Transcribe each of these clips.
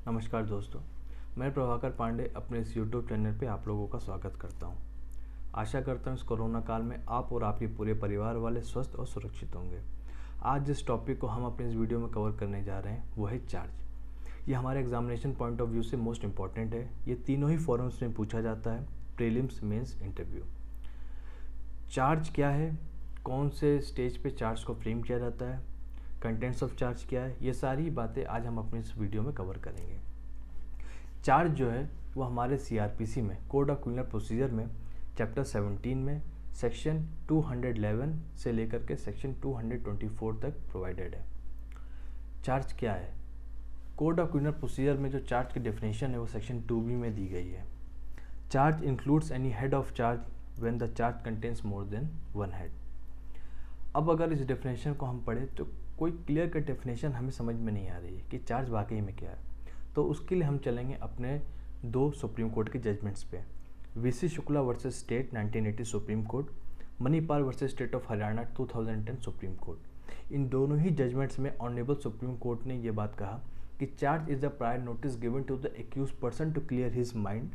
नमस्कार दोस्तों, मैं प्रभाकर पांडे अपने इस YouTube चैनल पे आप लोगों का स्वागत करता हूँ। आशा करता हूँ इस कोरोना काल में आप और आपके पूरे परिवार वाले स्वस्थ और सुरक्षित होंगे। आज जिस टॉपिक को हम अपने इस वीडियो में कवर करने जा रहे हैं वो है चार्ज। ये हमारे एग्जामिनेशन पॉइंट ऑफ व्यू से मोस्ट इंपॉर्टेंट है। ये तीनों ही फॉरम्स में पूछा जाता है, प्रीलिम्स, मेंस, इंटरव्यू। चार्ज क्या है, कौन से स्टेज पे चार्ज को फ्रेम किया जाता है, कंटेंट्स ऑफ चार्ज क्या है, ये सारी बातें आज हम अपने इस वीडियो में कवर करेंगे। चार्ज जो है वो हमारे सीआरपीसी में कोड ऑफ क्रिमिनल प्रोसीजर में चैप्टर 17 में सेक्शन 211 से लेकर के सेक्शन 224 तक प्रोवाइडेड है। चार्ज क्या है? कोड ऑफ क्रिमिनल प्रोसीजर में जो चार्ज की डेफिनेशन है वो सेक्शन 2B में दी गई है। Charge includes any head of charge when the charge contains more than one head. अब अगर इस डेफिनेशन को हम पढ़ें तो कोई क्लियर कट डेफिनेशन हमें समझ में नहीं आ रही है कि चार्ज वाकई में क्या है। तो उसके लिए हम चलेंगे अपने दो सुप्रीम कोर्ट के जजमेंट्स पे, VC Shukla versus state 1980 supreme court, Manipal versus state of Haryana 2010 supreme court. इन दोनों ही जजमेंट्स में ऑनरेबल सुप्रीम कोर्ट ने ये बात कहा कि charge is the prior notice given to the accused person to clear his mind.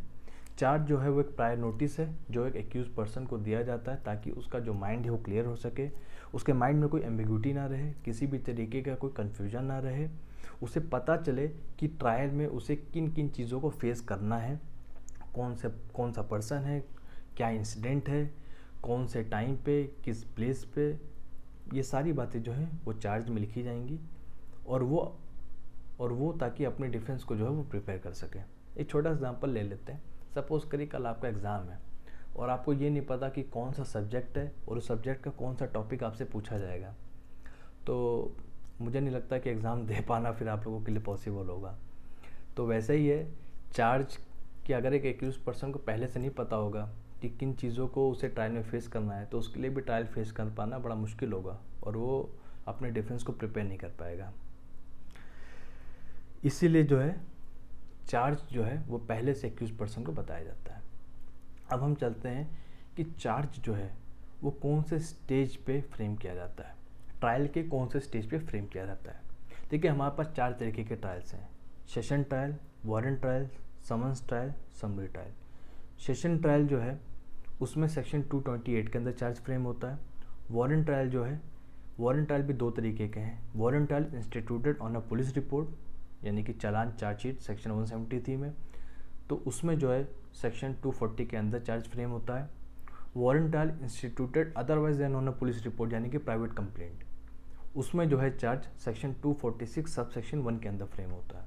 Charge जो है वो एक प्रायर नोटिस है जो एक एक्यूज पर्सन को दिया जाता है ताकि उसका जो माइंड है वो क्लियर हो सके, उसके माइंड में कोई एम्बिग्यूटी ना रहे, किसी भी तरीके का कोई कन्फ्यूजन ना रहे, उसे पता चले कि ट्रायल में उसे किन किन चीज़ों को फेस करना है, कौन सा पर्सन है, क्या इंसिडेंट है, कौन से टाइम पे, किस प्लेस पे, ये सारी बातें जो है वो चार्ज में लिखी जाएंगी और वो ताकि अपने डिफेंस को जो है वो प्रिपेयर कर सके। एक छोटा एग्जांपल ले लेते हैं। सपोज करिए कल आपका एग्ज़ाम है और आपको ये नहीं पता कि कौन सा सब्जेक्ट है और उस सब्जेक्ट का कौन सा टॉपिक आपसे पूछा जाएगा, तो मुझे नहीं लगता कि एग्ज़ाम दे पाना फिर आप लोगों के लिए पॉसिबल होगा। तो वैसे ही है चार्ज कि अगर एक एक्यूज पर्सन को पहले से नहीं पता होगा कि किन चीज़ों को उसे ट्रायल में फेस करना है तो उसके लिए भी ट्रायल फेस कर पाना बड़ा मुश्किल होगा और वो अपने डिफेंस को प्रिपेयर नहीं कर पाएगा। इसीलिए जो है चार्ज जो है वो पहले से एक्यूज पर्सन को बताया जाता है। अब हम चलते हैं कि चार्ज जो है वो कौन से स्टेज पे फ्रेम किया जाता है, ट्रायल के कौन से स्टेज पे फ्रेम किया जाता है। देखिए हमारे पास चार तरीके के ट्रायल्स हैं, session trial, warrant trial, summons trial, summary trial. Session trial जो है उसमें सेक्शन 228 के अंदर चार्ज फ्रेम होता है। वारंट ट्रायल जो है, वारंट ट्रायल भी दो तरीके के हैं। Warrant trial instituted on a police report यानी कि चालान चार्जशीट सेक्शन 173 में, तो उसमें जो है सेक्शन 240 के अंदर चार्ज फ्रेम होता है। Warrant trial instituted otherwise then on a police report यानी कि प्राइवेट कंप्लेंट, उसमें जो है चार्ज सेक्शन 246 सब सेक्शन 1 के अंदर फ्रेम होता है।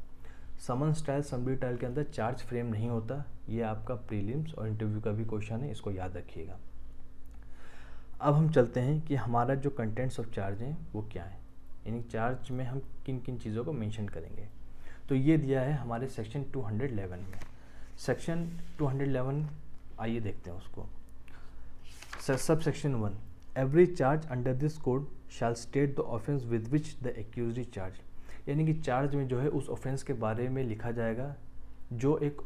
समन्स ट्रायल, समरी ट्रायल के अंदर चार्ज फ्रेम नहीं होता। ये आपका प्रीलिम्स और इंटरव्यू का भी क्वेश्चन है, इसको याद रखिएगा। अब हम चलते हैं कि हमारा जो कंटेंट्स ऑफ चार्ज हैं वो क्या है, यानी चार्ज में हम किन किन चीज़ों को मेंशन करेंगे। तो ये दिया है हमारे सेक्शन 211 में। सेक्शन 211 आइए देखते हैं उसको। Sub section 1, every charge under this code shall state the offence with which the accused is charge. यानी कि चार्ज में जो है उस ऑफेंस के बारे में लिखा जाएगा जो एक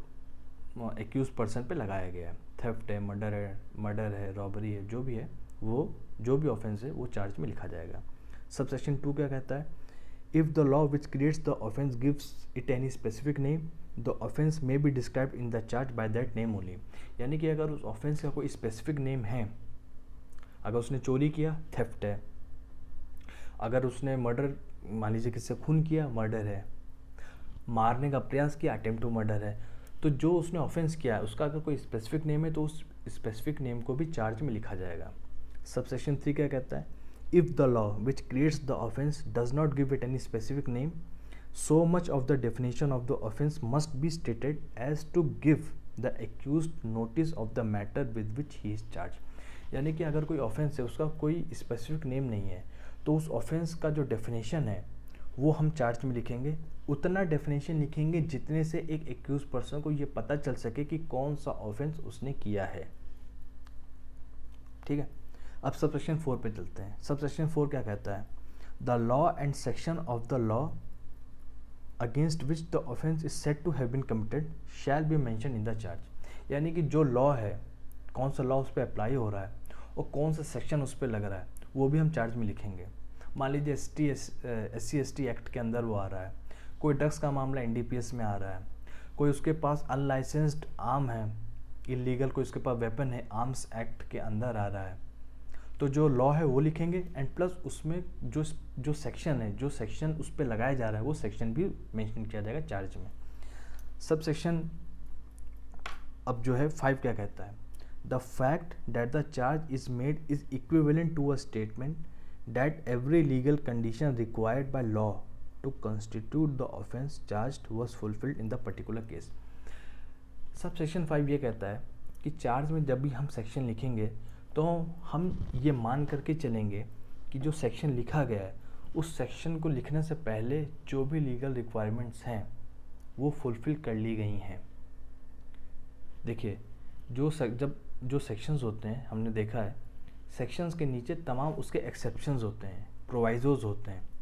एक्यूज पर्सन पे लगाया गया है। थेफ्ट है, मर्डर है, रॉबरी है, जो भी है वो जो भी ऑफेंस है वो चार्ज में लिखा जाएगा। सब सेक्शन 2 क्या कहता है, if the law which creates the offence gives it any specific name the offence may be describe in the charge by that name only. यानी कि अगर उस ऑफेंस का कोई स्पेसिफिक नेम है, अगर उसने चोरी किया थेफ्ट है, अगर उसने मर्डर मान लीजिए किससे खून किया मर्डर है, मारने का प्रयास किया अटेम्प्ट टू मर्डर है, तो जो उसने ऑफेंस किया है उसका अगर कोई स्पेसिफिक नेम है तो उस स्पेसिफिक नेम को भी चार्ज में लिखा जाएगा। सब सेक्शन 3 क्या कहता है, if the law which creates the offense does not give it any specific name, so much of the definition of the offense must be stated as to give the accused notice of the matter with which he is charged। यानी कि अगर कोई offence है उसका कोई specific name नहीं है तो उस ऑफेंस का जो डेफिनेशन है वो हम चार्ज में लिखेंगे। उतना डेफिनेशन लिखेंगे जितने से एक एक्यूज पर्सन को ये पता चल सके कि कौन सा ऑफेंस उसने किया है। ठीक है, अब सब सेक्शन 4 पे चलते हैं। सब सेक्शन 4 क्या कहता है, the law and section of the law against which the offence is said to have been committed shall be mention in the charge. यानी कि जो लॉ है, कौन सा लॉ उस पर अप्लाई हो रहा है और कौन सा सेक्शन उस पर लग रहा है वो भी हम चार्ज में लिखेंगे। मान लीजिए SC ST एक्ट के अंदर वो आ रहा है, कोई ड्रग्स का मामला NDPS में आ रहा है, कोई उसके पास अनलाइसेंस्ड आर्म है, इलीगल कोई उसके पास वेपन है, आर्म्स एक्ट के अंदर आ रहा है, तो जो लॉ है वो लिखेंगे एंड प्लस उसमें जो सेक्शन है, जो सेक्शन उस पर लगाया जा रहा है वो सेक्शन भी मेंशन किया जाएगा चार्ज में। सब सेक्शन अब जो है 5 क्या कहता है, the fact that the charge is made is equivalent to a statement that every legal condition required by law to constitute the offence charged was fulfilled in the particular case. Sub section 5 ये कहता है कि charge में जब भी हम section लिखेंगे तो हम ये मान करके चलेंगे कि जो सेक्शन लिखा गया है उस सेक्शन को लिखने से पहले जो भी लीगल रिक्वायरमेंट्स हैं वो फुलफ़िल कर ली गई हैं। देखिए जब जो सेक्शंस होते हैं, हमने देखा है सेक्शंस के नीचे तमाम उसके एक्सेप्शंस होते हैं, प्रोवाइजोज होते हैं।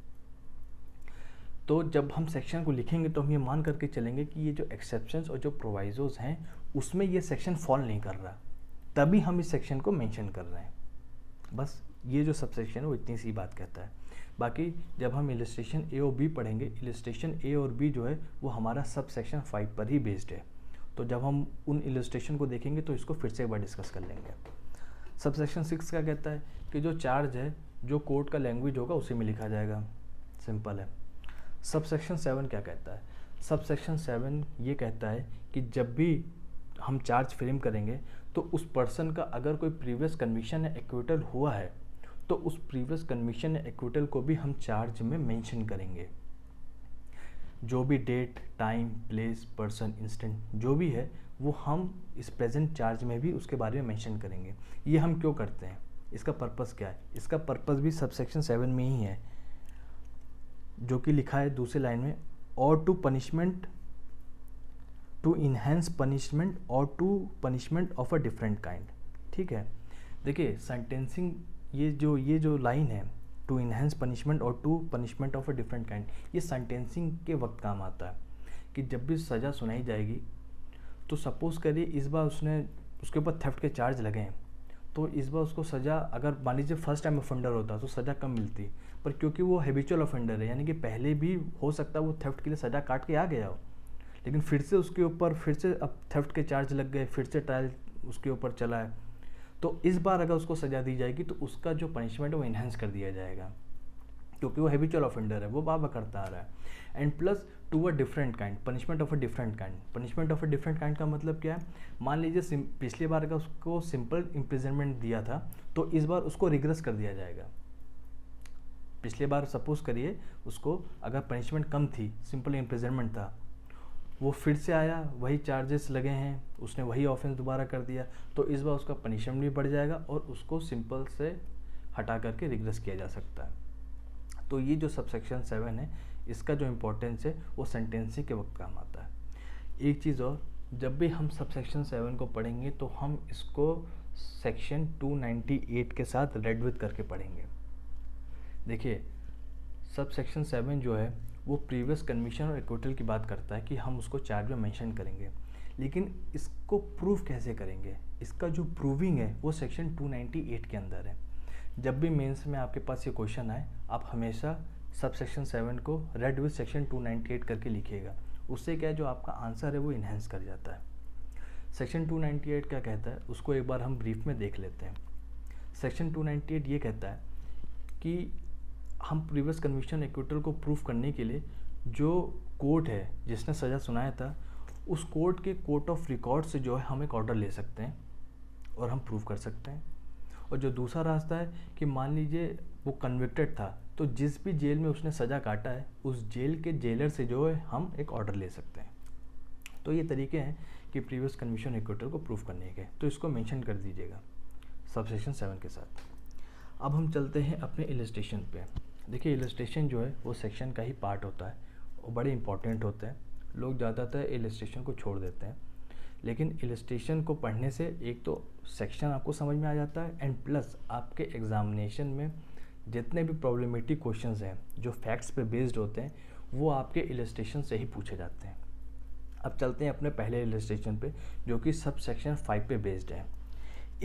तो जब हम सेक्शन को लिखेंगे तो हम ये मान करके चलेंगे कि ये जो एक्सेप्शंस और जो प्रोवाइजोज हैं उसमें ये सेक्शन फॉल नहीं कर रहा, तभी हम इस सेक्शन को मेंशन कर रहे हैं। बस ये जो सब सेक्शन है वो इतनी सी बात कहता है। बाकी जब हम इलस्ट्रेशन ए और बी पढ़ेंगे, इलस्ट्रेशन ए और बी जो है वो हमारा सब सेक्शन 5 पर ही बेस्ड है। तो जब हम उन इलस्ट्रेशन को देखेंगे तो इसको फिर से एक बार डिस्कस कर लेंगे। सब सेक्शन 6 क्या कहता है कि जो चार्ज है जो कोर्ट का लैंग्वेज होगा उसी में लिखा जाएगा, सिंपल है। सब सेक्शन 7 क्या कहता है, सब सेक्शन 7 ये कहता है कि जब भी हम चार्ज फ्रेम करेंगे तो उस पर्सन का अगर कोई प्रीवियस कन्विक्शन या एक्विटल हुआ है तो उस प्रीवियस कन्विक्शन या एक्विटल को भी हम चार्ज में मेंशन करेंगे। जो भी date, time, place, person, instant जो भी है वो हम इस प्रेजेंट चार्ज में भी उसके बारे में मेंशन करेंगे। ये हम क्यों करते हैं, इसका पर्पस क्या है? इसका पर्पस भी सब सेक्शन 7 में ही है, जो कि लिखा है दूसरी लाइन में, और टू इन्हेंस पनिशमेंट और to punishment of a different kind. ठीक है, देखिए सेंटेंसिंग ये जो लाइन है, टू इन्हेंस पनिशमेंट और to punishment of a different kind, ये सेंटेंसिंग के वक्त काम आता है कि जब भी सज़ा सुनाई जाएगी तो सपोज़ करिए इस बार उसके ऊपर थेफ्ट के चार्ज लगे हैं, तो इस बार उसको सज़ा, अगर मान लीजिए फर्स्ट टाइम ऑफेंडर होता तो सज़ा कम मिलती, पर क्योंकि वो हैबिचुअल ऑफेंडर है, यानी कि पहले भी हो सकता है वो थेफ्ट के लिए सज़ा काट के आ गया हो, लेकिन फिर से उसके ऊपर फिर से अब थेफ्ट के चार्ज लग गए, फिर से ट्रायल उसके ऊपर चला है, तो इस बार अगर उसको सज़ा दी जाएगी तो उसका जो पनिशमेंट है वो इन्हेंस कर दिया जाएगा, क्योंकि वो हैबिचुअल ऑफेंडर है, वो बार बार करता आ रहा है। And plus to a different kind, punishment of a different kind. Punishment of a different kind का मतलब क्या है, मान लीजिए पिछली बार अगर उसको सिंपल इम्प्रिजनमेंट दिया था तो इस बार उसको रिग्रेस कर दिया जाएगा। पिछली बार सपोज करिए उसको अगर पनिशमेंट कम थी, सिंपल इम्प्रिजनमेंट था, वो फिर से आया, वही चार्जेस लगे हैं, उसने वही ऑफेंस दोबारा कर दिया, तो इस बार उसका पनिशमेंट भी बढ़ जाएगा और उसको सिंपल से हटा करके रिग्रेस किया जा सकता है। तो ये जो सबसेक्शन 7 है इसका जो इम्पोर्टेंस है वो सेंटेंसिंग के वक्त काम आता है। एक चीज़ और, जब भी हम सबसेक्शन 7 को पढ़ेंगे तो हम इसको सेक्शन 298 के साथ रेड विथ करके पढ़ेंगे। देखिए सबसेक्शन 7 जो है वो प्रीवियस कन्विक्शन और एक्विटल की बात करता है कि हम उसको चार्ज में मेंशन करेंगे, लेकिन इसको प्रूव कैसे करेंगे, इसका जो प्रूविंग है वो सेक्शन 298 के अंदर है। जब भी मेंस में आपके पास ये क्वेश्चन आए, आप हमेशा सब सेक्शन 7 को रेड विथ सेक्शन 298 करके लिखिएगा, उससे क्या है जो आपका आंसर है वो इन्हेंस कर जाता है। सेक्शन 298 क्या कहता है उसको एक बार हम ब्रीफ में देख लेते हैं। सेक्शन 298 ये कहता है कि हम प्रीवियस कन्विक्शन एक्विटल को प्रूफ करने के लिए जो कोर्ट है जिसने सज़ा सुनाया था उस कोर्ट के कोर्ट ऑफ रिकॉर्ड से जो है हम एक ऑर्डर ले सकते हैं और हम प्रूफ कर सकते हैं। और जो दूसरा रास्ता है कि मान लीजिए वो कन्विक्टेड था, तो जिस भी जेल में उसने सज़ा काटा है उस जेल के जेलर से जो है हम एक ऑर्डर ले सकते हैं। तो ये तरीके हैं कि प्रीवियस कन्विक्शन एक्विटल को प्रूफ करने के, तो इसको मेंशन कर दीजिएगा सबसेक्शन 7 के साथ। अब हम चलते हैं अपने इलस्ट्रेशन पे। देखिए इलस्ट्रेशन जो है वो सेक्शन का ही पार्ट होता है और बड़े इंपॉर्टेंट होते हैं। लोग ज़्यादातर इलस्ट्रेशन को छोड़ देते हैं, लेकिन इलस्ट्रेशन को पढ़ने से एक तो सेक्शन आपको समझ में आ जाता है एंड प्लस आपके एग्जामिनेशन में जितने भी प्रॉब्लमेटिक क्वेश्चंस हैं जो फैक्ट्स पे बेस्ड होते हैं वो आपके इलस्ट्रेशन से ही पूछे जाते हैं। अब चलते हैं अपने पहले इलस्ट्रेशन पे जो कि सब सेक्शन 5 पे बेस्ड है।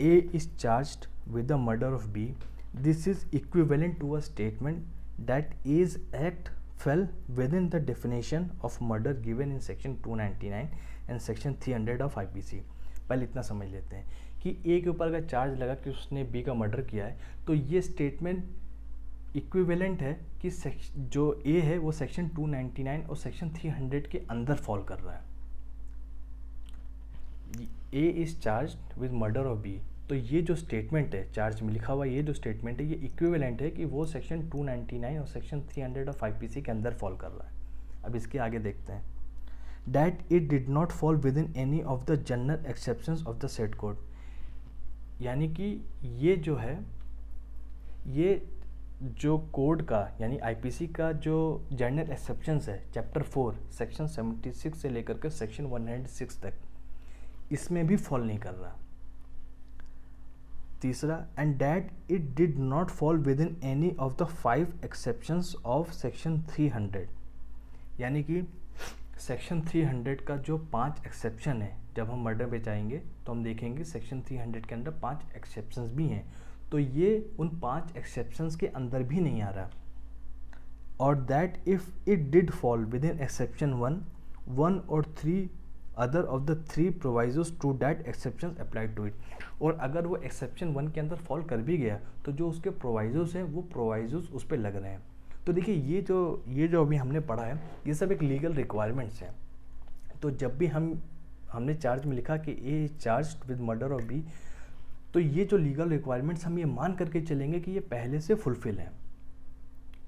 A is charged with the murder of B. This is equivalent to a statement that A's act fell within the definition of murder given in section 299 and section 300 of IPC। पहले इतना समझ लेते हैं कि ए के ऊपर अगर चार्ज लगा कि उसने बी का मर्डर किया है तो ये स्टेटमेंट इक्विवेलेंट है कि जो ए है वो सेक्शन 299 और सेक्शन 300 के अंदर फॉल कर रहा है। A is charged with murder of B, तो ये जो स्टेटमेंट है चार्ज में लिखा हुआ ये जो स्टेटमेंट है ये इक्विवेलेंट है कि वो सेक्शन 299 और सेक्शन 300 ऑफ IPC के अंदर फॉल कर रहा है। अब इसके आगे देखते हैं। That it did not fall within any of the general exceptions of the said code, यानी कि ये जो है ये जो कोड का यानी IPC का जो जनरल एक्सेप्शंस है चैप्टर 4 सेक्शन 76 से लेकर के सेक्शन 106 तक इसमें भी फॉल नहीं कर रहा। तीसरा, and that it did not fall with in any of the 5 exceptions of section 300, यानी कि सेक्शन 300 का जो 5 एक्सेप्शन है, जब हम मर्डर पे जाएंगे तो हम देखेंगे सेक्शन 300 के अंदर 5 एक्सेप्शंस भी हैं, तो ये उन 5 एक्सेप्शंस के अंदर भी नहीं आ रहा। और that if it did fall within exception 1 और 3 other of the 3 provisos to that exception apply to it, और अगर वो एक्सेप्शन 1 के अंदर फॉल कर भी गया तो जो उसके प्रोवाइजोस हैं वो प्रोवाइजोस उस पर लग रहे हैं। तो देखिए ये जो अभी हमने पढ़ा है ये सब एक लीगल रिक्वायरमेंट्स हैं। तो जब भी हमने चार्ज में लिखा कि A charged with murder of B, तो ये जो लीगल रिक्वायरमेंट्स हम ये मान करके चलेंगे कि ये पहले से फुलफ़िल हैं,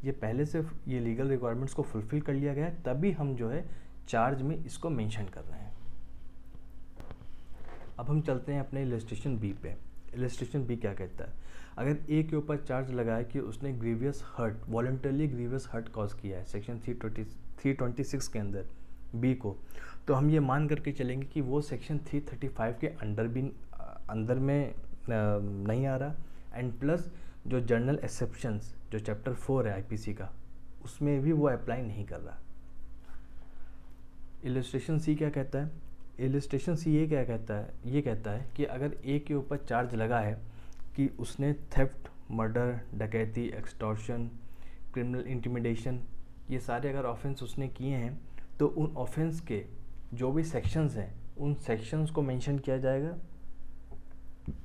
ये पहले से ये लीगल रिक्वायरमेंट्स को फुलफ़िल कर लिया गया है, तभी हम जो है चार्ज में इसको मेंशन कर रहे हैं। अब हम चलते हैं अपने इलस्ट्रेशन बी पे। इलस्ट्रेशन बी क्या कहता है? अगर ए के ऊपर चार्ज लगाए कि उसने grievous hurt, voluntarily grievous hurt cause किया है सेक्शन 326 के अंदर बी को, तो हम ये मान करके चलेंगे कि वो सेक्शन 335 के अंदर में नहीं आ रहा, एंड प्लस जो जर्नल एक्सेप्शंस जो चैप्टर 4 है IPC का उसमें भी वो अप्लाई नहीं कर रहा। इलस्ट्रेशन सी क्या कहता है? इलस्ट्रेशन सी ये क्या कहता है? ये कहता है कि अगर ए के ऊपर चार्ज लगा है कि उसने थेफ्ट, मर्डर, डकैती, एक्सटॉर्शन, क्रिमिनल इंटिमिडेशन, ये सारे अगर ऑफेंस उसने किए हैं तो उन ऑफेंस के जो भी सेक्शंस हैं उन सेक्शंस को मेंशन किया जाएगा।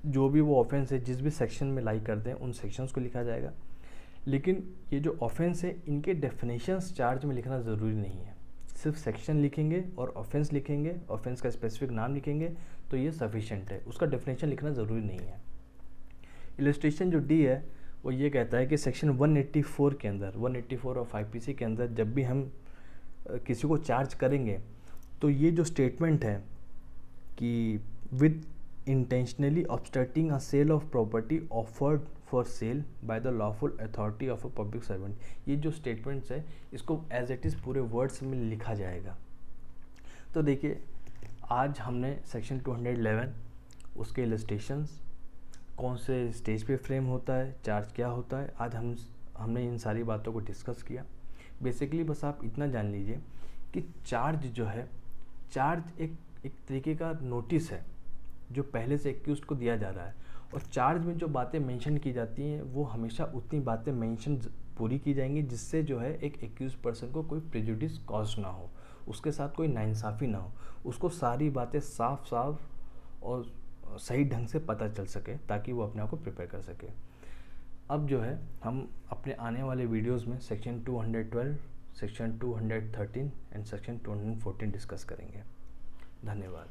जो भी वो ऑफेंस है जिस भी सेक्शन में लाई करते हैं उन सेक्शंस को लिखा जाएगा। लेकिन ये जो ऑफेंस है इनके डेफिनेशंस चार्ज में लिखना ज़रूरी नहीं है, सिर्फ सेक्शन लिखेंगे और ऑफेंस लिखेंगे, ऑफेंस का स्पेसिफिक नाम लिखेंगे तो ये सफिशेंट है, उसका डेफिनेशन लिखना ज़रूरी नहीं है। इलस्ट्रेशन जो डी है वो ये कहता है कि सेक्शन 184 के अंदर, 184 ऑफ IPC के अंदर जब भी हम किसी को चार्ज करेंगे तो ये जो स्टेटमेंट है कि with intentionally obstructing a sale of property offered for sale by the lawful authority of a public servant, ये जो स्टेटमेंट्स है इसको एज इट इज़ पूरे वर्ड्स में लिखा जाएगा। तो देखिए आज हमने सेक्शन 211 उसके इलस्ट्रेशंस, कौन से स्टेज पे फ्रेम होता है, चार्ज क्या होता है, आज हमने इन सारी बातों को डिस्कस किया। बेसिकली बस आप इतना जान लीजिए कि चार्ज जो है, चार्ज एक तरीके का नोटिस है जो पहले से एक्यूज्ड को दिया जा रहा है, और चार्ज में जो बातें मेंशन की जाती हैं वो हमेशा उतनी बातें मेंशन पूरी की जाएंगी जिससे जो है एक एक्यूज्ड पर्सन को कोई प्रेजुडिस कॉज ना हो, उसके साथ कोई नाइंसाफ़ी ना हो, उसको सारी बातें साफ साफ और सही ढंग से पता चल सके ताकि वो अपने आप को प्रिपेयर कर सके। अब जो है हम अपने आने वाले वीडियोस में section 212, section 213 and section 214 discuss करेंगे। धन्यवाद।